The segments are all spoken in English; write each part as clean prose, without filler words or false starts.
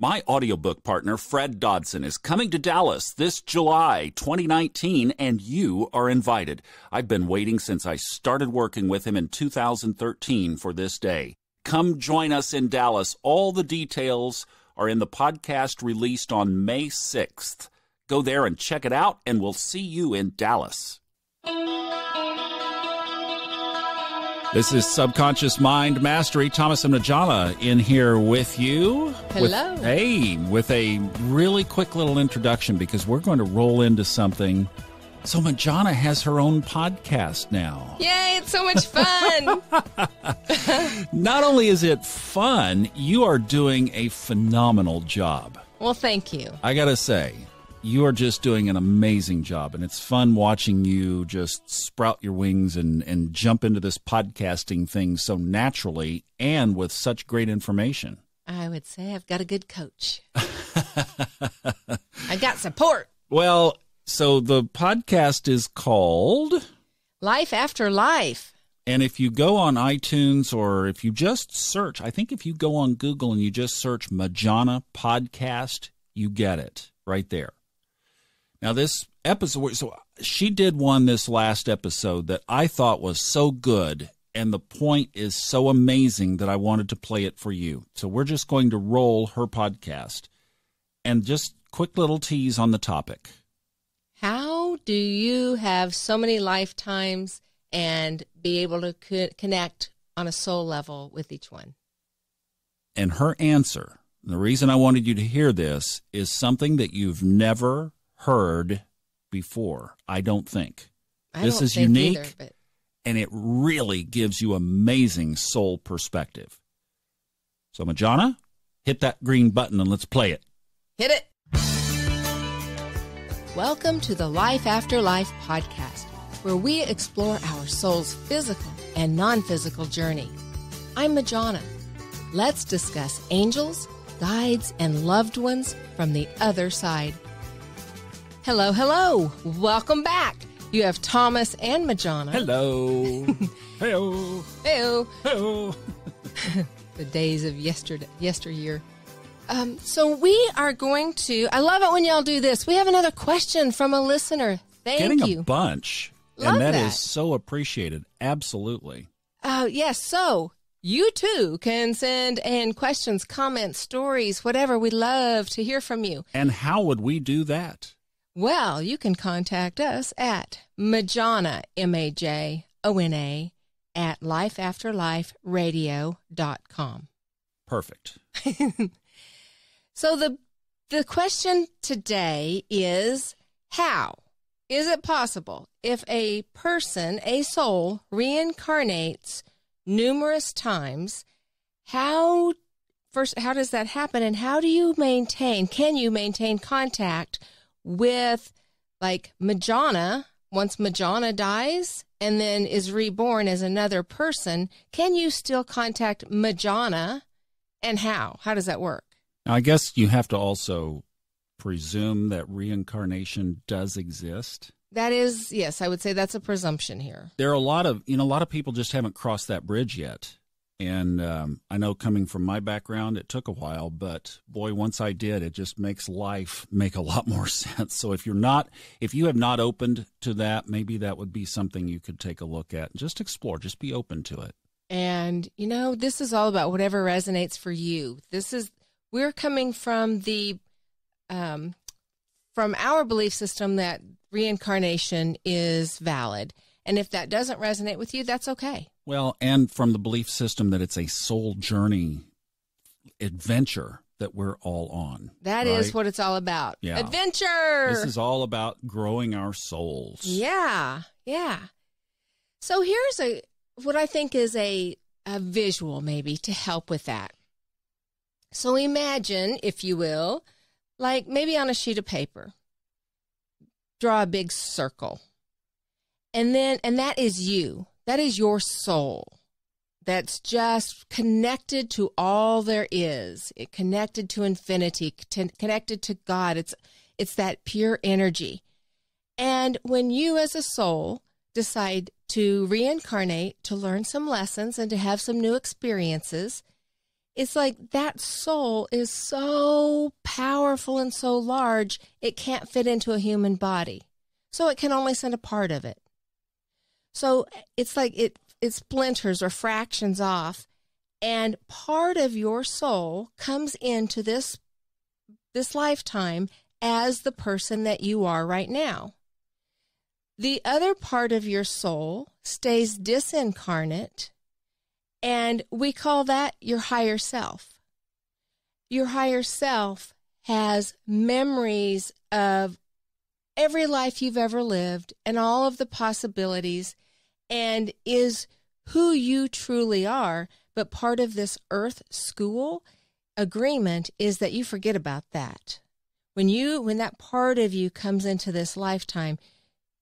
My audiobook partner, Fred Dodson, is coming to Dallas this July 2019, and you are invited. I've been waiting since I started working with him in 2013 for this day. Come join us in Dallas. All the details are in the podcast released on May 6th. Go there and check it out, and we'll see you in Dallas. This is Subconscious Mind Mastery. Thomas and Majona in here with you. Hello. With a really quick little introduction because we're going to roll into something. So Majona has her own podcast now. Yay, it's so much fun. Not only is it fun, you are doing a phenomenal job. Well, thank you. I got to say, you are just doing an amazing job, and it's fun watching you just sprout your wings and jump into this podcasting thing so naturally and with such great information. I would say I've got a good coach. I got support. Well, so the podcast is called Life After Life. And if you go on iTunes or if you just search, I think if you go on Google and you just search Majona Podcast, you get it right there. Now, this episode, so she did one this last episode that I thought was so good, and the point is so amazing that I wanted to play it for you. So we're just going to roll her podcast and just quick little tease on the topic. How do you have so many lifetimes and be able to connect on a soul level with each one? And her answer, the reason I wanted you to hear this, is something that you've never heard before, I don't think. This is unique, either, and it really gives you amazing soul perspective. So, Majona, hit that green button and let's play it. Hit it. Welcome to the Life After Life podcast, where we explore our soul's physical and non-physical journey. I'm Majona. Let's discuss angels, guides, and loved ones from the other side. Hello, hello. Welcome back. You have Thomas and Majona. Hello. Hello. Hello. Hello. The days of yesteryear. So we are going to, I love it when y'all do this. We have another question from a listener. Thank you. Getting a bunch. Love and that that is so appreciated. Absolutely. Yes, so you too can send in questions, comments, stories, whatever. We'd love to hear from you. And how would we do that? Well, you can contact us at Majona, M-A-J-O-N-A, at lifeafterliferadio.com. Perfect. So the question today is, how is it possible if a person, a soul, reincarnates numerous times, how does that happen, and how do you can you maintain contact with, like, Majona, once Majona dies and then is reborn as another person? Can you still contact Majona, and how? How does that work? Now, I guess you have to also presume that reincarnation does exist. That is, yes, I would say that's a presumption here. There are a lot of people just haven't crossed that bridge yet. And I know coming from my background, it took a while, but boy, once I did, it just makes life make a lot more sense. So if you have not opened to that, maybe that would be something you could take a look at and just explore, just be open to it. And, this is all about whatever resonates for you. We're coming from from our belief system that reincarnation is valid. And if that doesn't resonate with you, that's okay. Well, and from the belief system that it's a soul journey adventure that we're all on. That right? is what it's all about. Yeah. Adventure! This is all about growing our souls. Yeah, yeah. So here's what I think is a visual maybe to help with that. So imagine, if you will, like maybe on a sheet of paper, draw a big circle. And that is you. That is your soul. That's just connected to all there is. It connected to infinity, connected to God. It's that pure energy. And when you as a soul decide to reincarnate, to learn some lessons and to have some new experiences, It's like that soul is so powerful and so large, it can't fit into a human body. So it can only send a part of it. So it's like it splinters or fractions off, and part of your soul comes into this lifetime as the person that you are right now. The other part of your soul stays disincarnate, and we call that your higher self. Your higher self has memories of every life you've ever lived and all of the possibilities, and is who you truly are. But part of this earth school agreement is that you forget about that. When that part of you comes into this lifetime,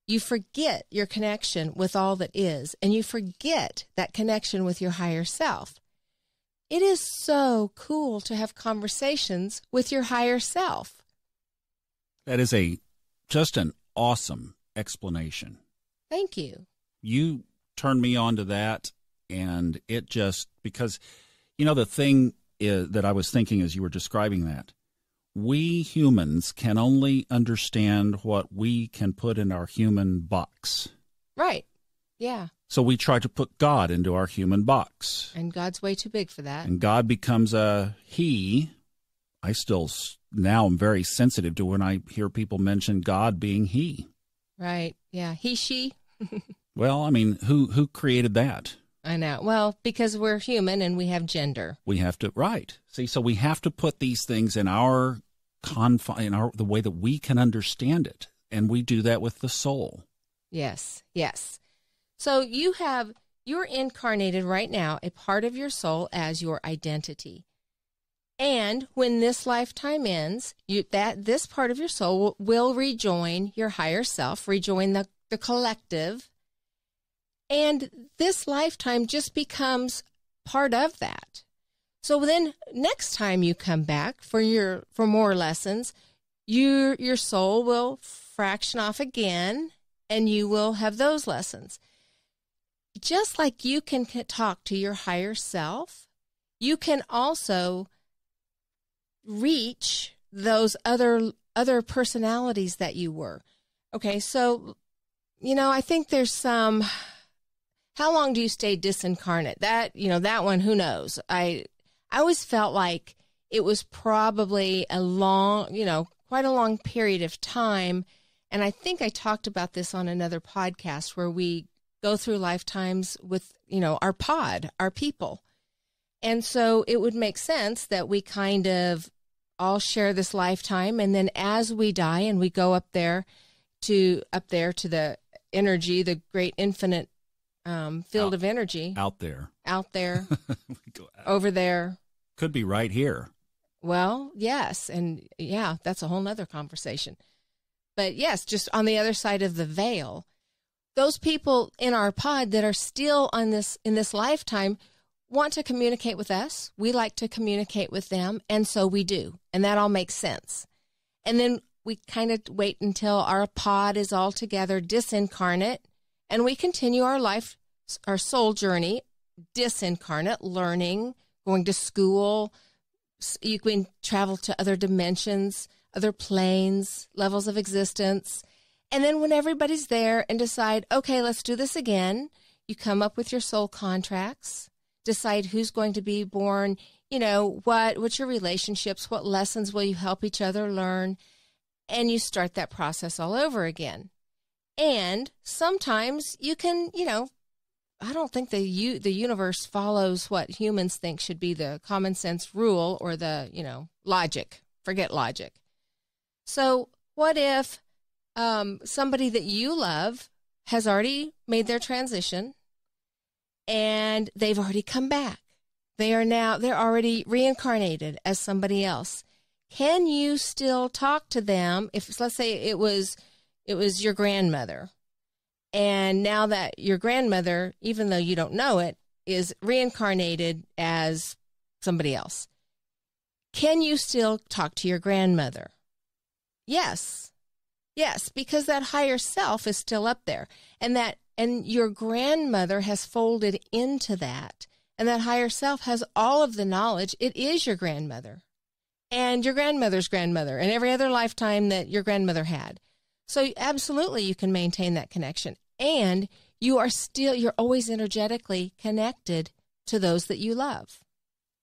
you forget your connection with all that is, and you forget that connection with your higher self. It is so cool to have conversations with your higher self. That is just an awesome explanation. Thank you. You turned me on to that, and it just, because, the thing that I was thinking as you were describing that, we humans can only understand what we can put in our human box. Right. Yeah. So we try to put God into our human box. And God's way too big for that. And God becomes a he. Now I'm very sensitive to when I hear people mention God being he. Right. Yeah. He, she. Well, I mean, who created that? I know. Well, because we're human and we have gender. We have to, right. See, so we have to put these things in our confine, the way that we can understand it. And we do that with the soul. Yes, yes. So you're incarnated right now, a part of your soul as your identity. And when this lifetime ends, this part of your soul will rejoin your higher self, rejoin the collective. And this lifetime just becomes part of that. So then next time you come back for more lessons, your soul will fraction off again, and you will have those lessons. Just like you can talk to your higher self, you can also reach those other personalities that you were. Okay, so, I think there's some... How long do you stay disincarnate? That one, who knows? I always felt like it was probably a long, quite a long period of time. And I think I talked about this on another podcast where we go through lifetimes with, our pod, our people. And so it would make sense that we kind of all share this lifetime. And then as we die and we go up there to the energy, the great infinite field of energy. Out there. Over there. Could be right here. Well, yes. And yeah, that's a whole nother conversation. But yes, just on the other side of the veil, those people in our pod that are still in this lifetime want to communicate with us. We like to communicate with them. And so we do. And that all makes sense. And then we kind of wait until our pod is all together disincarnate, and we continue our soul journey, disincarnate, learning, going to school. You can travel to other dimensions, other planes, levels of existence. And then when everybody's there and decide, okay, let's do this again, you come up with your soul contracts, decide who's going to be born, what's your relationships, what lessons will you help each other learn, and you start that process all over again. And sometimes you can, I don't think the universe follows what humans think should be the common sense rule or the, logic. Forget logic. So what if somebody that you love has already made their transition and they've already come back? They're already reincarnated as somebody else. Can you still talk to them if, let's say it was your grandmother, and now that your grandmother, even though you don't know it, is reincarnated as somebody else? Can you still talk to your grandmother? Yes, because that higher self is still up there, and your grandmother has folded into that, And that higher self has all of the knowledge. It is your grandmother and your grandmother's grandmother and every other lifetime that your grandmother had. So absolutely you can maintain that connection. And you're always energetically connected to those that you love.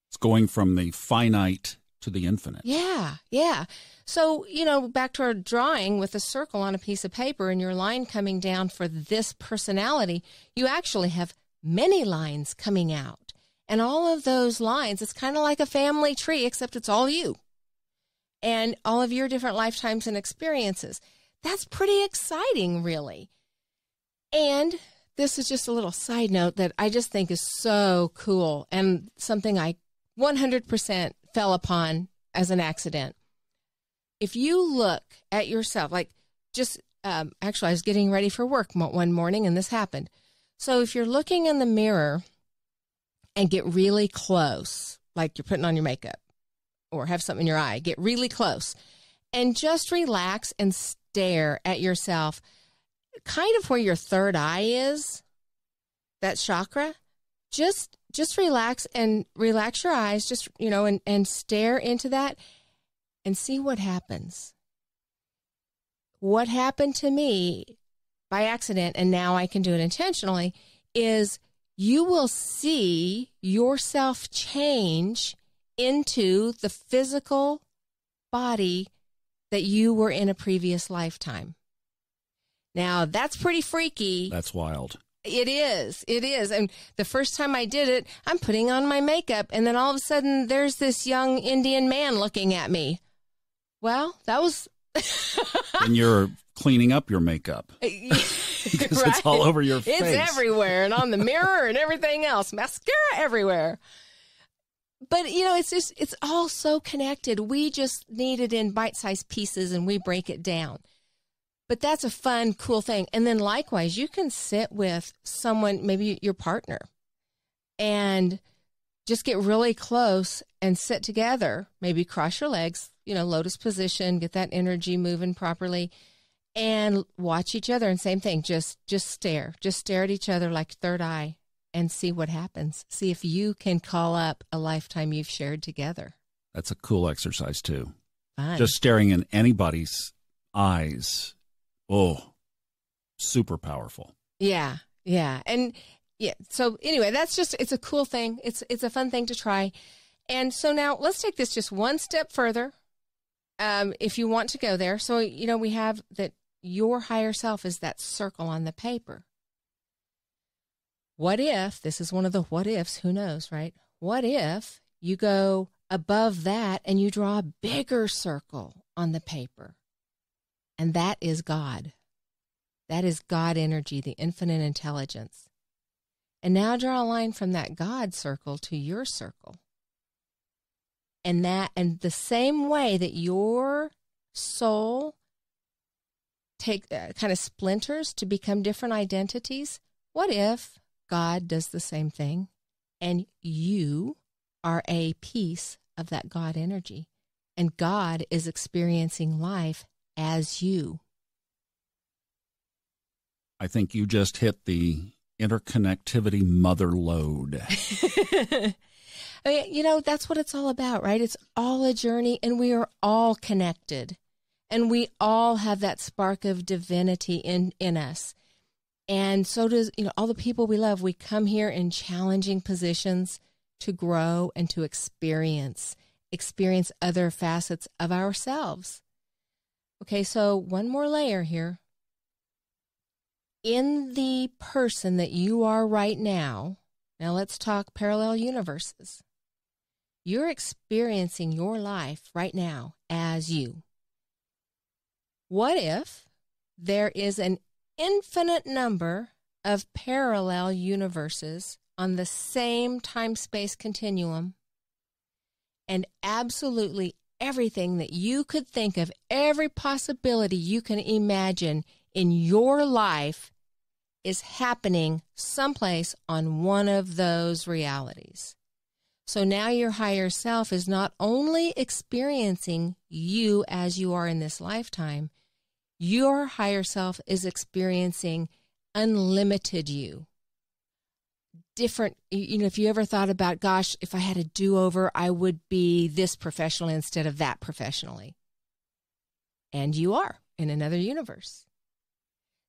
It's going from the finite to the infinite. Yeah, yeah. So, back to our drawing with a circle on a piece of paper and your line coming down for this personality, you actually have many lines coming out. And all of those lines, it's kind of like a family tree, except it's all you. And all of your different lifetimes and experiences. That's pretty exciting, really. And this is just a little side note that I just think is so cool and something I 100% fell upon as an accident. If you look at yourself, actually I was getting ready for work one morning and this happened. So if you're looking in the mirror and get really close, like you're putting on your makeup or have something in your eye, get really close and just relax and stare at yourself, kind of where your third eye is, that chakra. Just relax and relax your eyes, and stare into that and see what happens. What happened to me by accident, and now I can do it intentionally, is you will see yourself change into the physical body that you were in a previous lifetime. Now, that's pretty freaky. That's wild. It is. It is. And the first time I did it, I'm putting on my makeup, and then all of a sudden, there's this young Indian man looking at me. Well, that was... And you're cleaning up your makeup. Because right? It's all over your face. It's everywhere, and on the mirror and everything else. Mascara everywhere. But, it's all so connected. We just need it in bite-sized pieces, and we break it down. But that's a fun, cool thing. And then likewise, you can sit with someone, maybe your partner, and just get really close and sit together. Maybe cross your legs, lotus position, get that energy moving properly, and watch each other. And same thing, just stare. Just stare at each other like third eye and see what happens. See if you can call up a lifetime you've shared together. That's a cool exercise, too. Fun. Just staring in anybody's eyes. Oh, super powerful. Yeah, yeah. And yeah, so anyway, it's a cool thing. It's a fun thing to try. And so now let's take this just one step further, if you want to go there. So, we have that your higher self is that circle on the paper. What if, this is one of the what ifs, who knows, right? What if you go above that and you draw a bigger circle on the paper? And that is God. That is God energy, the infinite intelligence. And now draw a line from that God circle to your circle. And the same way that your soul kind of splinters to become different identities, what if God does the same thing and you are a piece of that God energy and God is experiencing life as you? I think you just hit the interconnectivity mother lode. That's what it's all about, right? It's all a journey, and we are all connected, and we all have that spark of divinity in us. And so does, all the people we love. We come here in challenging positions to grow and to experience other facets of ourselves. Okay, so one more layer here. In the person that you are right now let's talk parallel universes. You're experiencing your life right now as you. What if there is an infinite number of parallel universes on the same time-space continuum, and absolutely everything that you could think of, every possibility you can imagine in your life is happening someplace on one of those realities. So now your higher self is not only experiencing you as you are in this lifetime, your higher self is experiencing unlimited you, different, if you ever thought about, gosh, if I had a do-over, I would be this professionally instead of that professionally. And you are in another universe.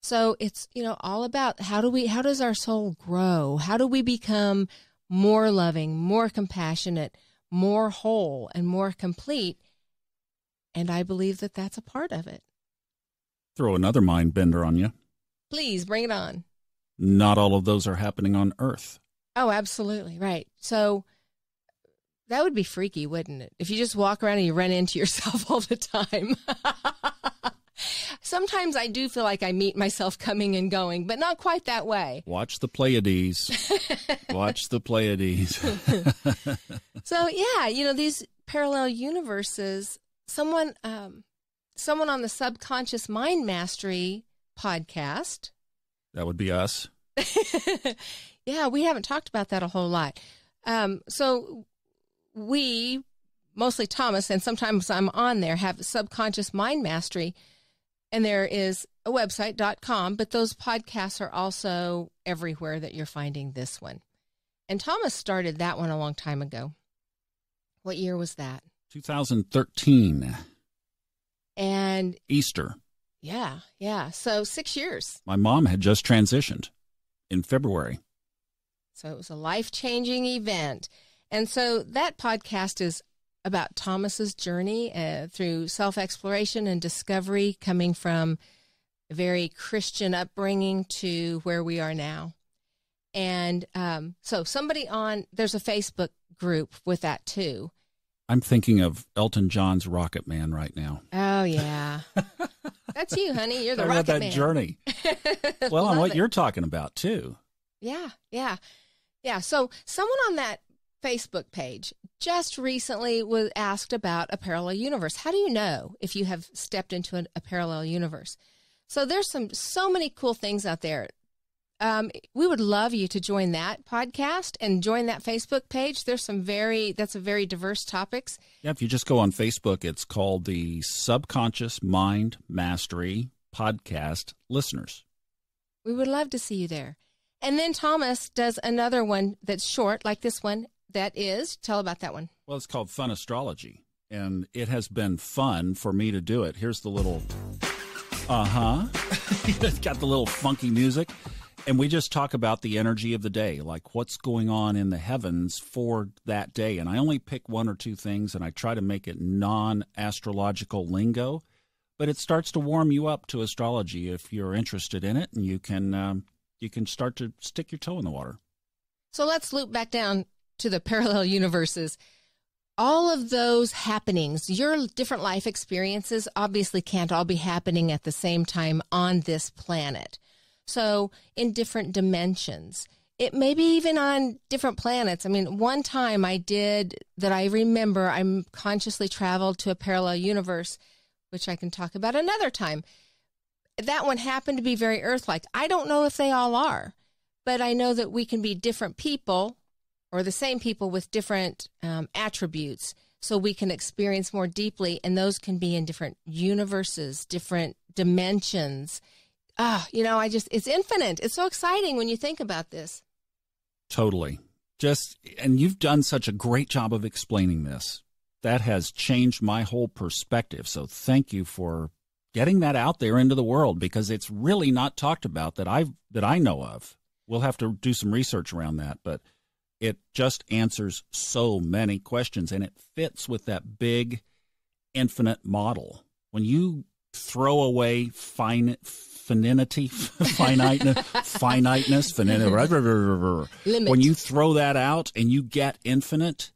So it's, all about how does our soul grow? How do we become more loving, more compassionate, more whole, and more complete? And I believe that that's a part of it. Throw another mind bender on you. Please bring it on. Not all of those are happening on Earth. Oh, absolutely. Right. So that would be freaky, wouldn't it? If you just walk around and you run into yourself all the time. Sometimes I do feel like I meet myself coming and going, but not quite that way. Watch the Pleiades. Watch the Pleiades. So, yeah, these parallel universes, someone on the Subconscious Mind Mastery podcast. That would be us. Yeah, we haven't talked about that a whole lot. So we, mostly Thomas, and sometimes I'm on there, have Subconscious Mind Mastery. And there is a website.com, but those podcasts are also everywhere that you're finding this one. And Thomas started that one a long time ago. What year was that? 2013. And Easter. Yeah. So 6 years. My mom had just transitioned in February. So it was a life-changing event. And so that podcast is about Thomas's journey through self-exploration and discovery, coming from a very Christian upbringing to where we are now. And so there's a Facebook group with that too. I'm thinking of Elton John's Rocket Man right now. Oh, yeah. That's you, honey. You're the Talking Rocket about that Man. journey. Well, and what you're talking about too. Yeah. So someone on that Facebook page just recently was asked about a parallel universe. How do you know if you have stepped into a parallel universe? So there's so many cool things out there. We would love you to join that podcast and join that Facebook page. There's that's a very diverse topics. Yeah, if you just go on Facebook, it's called the Subconscious Mind Mastery Podcast Listeners. We would love to see you there. And then Thomas does another one that's short, like this one. Tell about that one. Well, it's called Fun Astrology, and it has been fun for me to do it. Here's the little, It's got the little funky music, and we just talk about the energy of the day, like what's going on in the heavens for that day. And I only pick one or two things, and I try to make it non-astrological lingo, but it starts to warm you up to astrology if you're interested in it, and you can start to stick your toe in the water. So let's loop back down to the parallel universes. All of those happenings, your different life experiences, obviously can't all be happening at the same time on this planet. So in different dimensions, it may be even on different planets. I mean, one time I remember, I consciously traveled to a parallel universe, which I can talk about another time. That one happened to be very Earth-like. I don't know if they all are, but I know that we can be different people or the same people with different attributes, so we can experience more deeply, and those can be in different universes, different dimensions. It's infinite. It's so exciting when you think about this. Totally. And you've done such a great job of explaining this. That has changed my whole perspective, so thank you for getting that out there into the world, because it's really not talked about that I know of. We'll have to do some research around that, but it just answers so many questions, and it fits with that big infinite model. When you throw away finiteness, when you throw that out and you get infinite,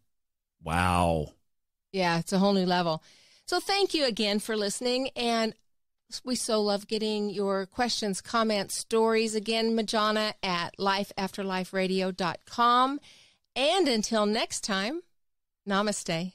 wow. Yeah, it's a whole new level. So thank you again for listening, and we so love getting your questions, comments, stories. Again, Majona at lifeafterliferadio.com. And until next time, namaste.